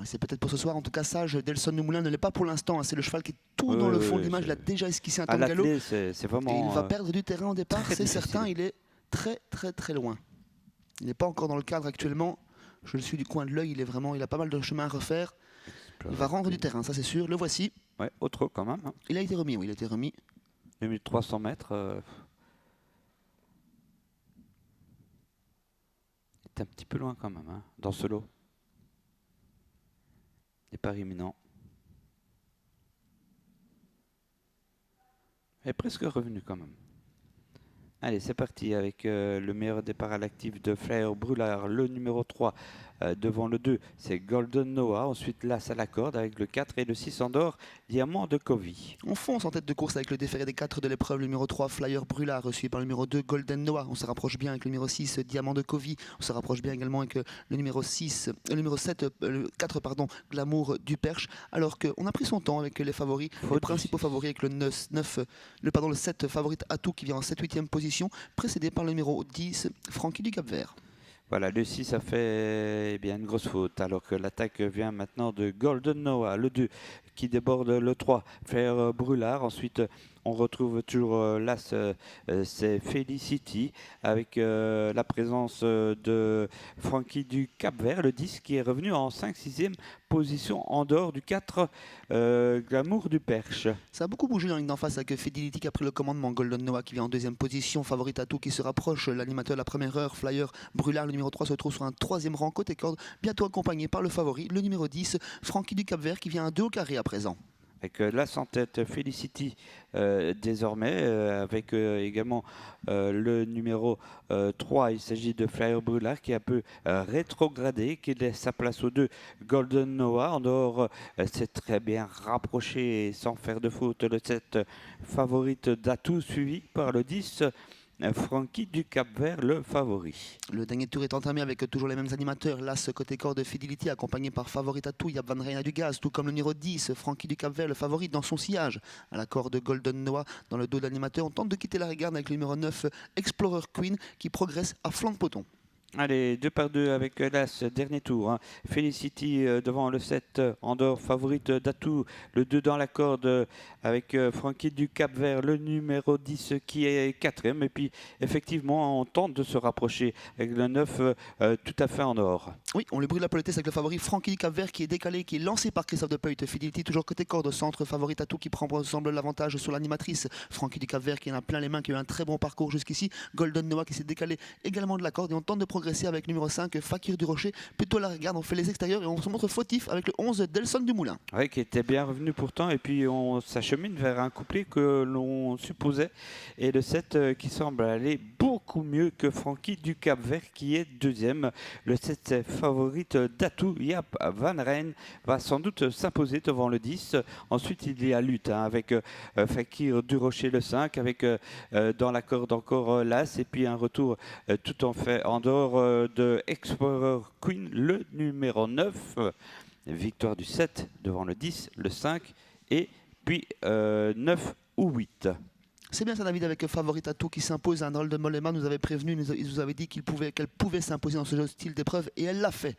C'est peut-être pour ce soir. En tout cas, Sage, Delson Dumoulin ne l'est pas pour l'instant. C'est le cheval qui est tout dans le fond de l'image. Il a déjà esquissé un À temps de galop. l'attelé, c'est vraiment. Et il va perdre du terrain au départ, très c'est difficile. certain. Il est très loin. Il n'est pas encore dans le cadre actuellement. Je le suis du coin de l'œil. Il a pas mal de chemin à refaire. Il va rendre du terrain, ça c'est sûr. Le voici. Ouais, au trot quand même. Hein. Il a été remis, oui, il a été remis. 2300 mètres. Il est un petit peu loin quand même, hein, dans ce lot. Départ imminent. Il est presque revenu quand même. Allez, c'est parti avec le meilleur départ à l'actif de Flyer Brulard, le numéro 3 devant le 2, c'est Golden Noah. Ensuite, l'As à la corde avec le 4 et le 6 en d'or, Diamant de Covey. On fonce en tête de course avec le déféré des 4 de l'épreuve, le numéro 3, Flyer Brulard, suivi par le numéro 2, Golden Noah. On se rapproche bien avec le numéro 6, Diamant de Covey. On se rapproche bien également avec le numéro 6, le numéro 7, le 4, pardon, Glamour du Perche. Alors qu'on a pris son temps avec les favoris, les principaux favoris avec le 7 favorite Atout qui vient en 7-8e position, précédé par le numéro 10, Francky du Cap-Vert. Voilà, le 6 a fait une grosse faute, alors que l'attaque vient maintenant de Golden Noah, le 2 qui déborde le 3, Flyer Brulard. Ensuite, on retrouve toujours l'As, c'est Felicity, avec la présence de Francky du Cap-Vert, le 10 qui est revenu en 5-6e position en dehors du 4, Glamour du Perche. Ça a beaucoup bougé dans la ligne d'en face avec Fidelity qui a pris le commandement, Golden Noah qui vient en 2e position, Favorite Atout qui se rapproche, l'animateur de la première heure, Flyer Brulard, le numéro 3 se retrouve sur un 3e rang côté corde, bientôt accompagné par le favori, le numéro 10, Francky du Cap-Vert qui vient à 2 au carré à présent. Avec l'As en tête, Felicity désormais, avec également le numéro 3, il s'agit de Flyer Brulard qui est un peu rétrogradé, qui laisse sa place au 2, Golden Noah. En dehors, c'est très bien rapproché sans faire de faute, le 7, favorite d'Atout, suivi par le 10, Francky du Cap-Vert, le favori. Le dernier tour est entamé avec toujours les mêmes animateurs. L'As côté corps de Fidelity accompagné par Favorite Atout, Yab Van Reyna du Gaz, tout comme le numéro 10, Francky du Cap-Vert, le favori dans son sillage. À la corde de Golden Noah, dans le dos de l'animateur, on tente de quitter la regarde avec le numéro 9, Explorer Queen, qui progresse à flanc de peloton. Allez, 2 par 2 avec l'As, dernier tour. Hein. Felicity devant le 7, Andorre, favorite d'Atout. Le 2 dans la corde avec Francky du Cap-Vert, le numéro 10 qui est 4e. Et puis, effectivement, on tente de se rapprocher avec le 9 tout à fait en or. Oui, on lui brûle la politesse avec le favori Francky du Cap-Vert qui est décalé, qui est lancé par Christophe de Peuit. Fidelity toujours côté corde au centre, favorite Atout qui prend ensemble l'avantage sur l'animatrice. Francky du Cap-Vert qui en a plein les mains, qui a eu un très bon parcours jusqu'ici. Golden Noah qui s'est décalé également de la corde et on tente de progresser avec le numéro 5, Fakir du Rocher. Plutôt la regarde, on fait les extérieurs et on se montre fautif avec le 11, Delson Dumoulin. Oui, qui était bien revenu pourtant. Et puis on s'achemine vers un couplet que l'on supposait. Et le 7 qui semble aller beaucoup mieux que Francky du Cap-Vert qui est 2e. Le 7 favorite d'Atout, Yap Van Rijn, va sans doute s'imposer devant le 10. Ensuite, il y a lutte avec Fakir du Rocher le 5, avec dans la corde encore l'As. Et puis un retour tout en fait en dehors de Explorer Queen, le numéro 9. Victoire du 7 devant le 10, le 5 et puis 9 ou 8. C'est bien ça, David, avec Favorite Atout qui s'impose. Un drôle de Mollema nous avait prévenu, il nous avait dit qu'elle pouvait s'imposer dans ce style d'épreuve et elle l'a fait.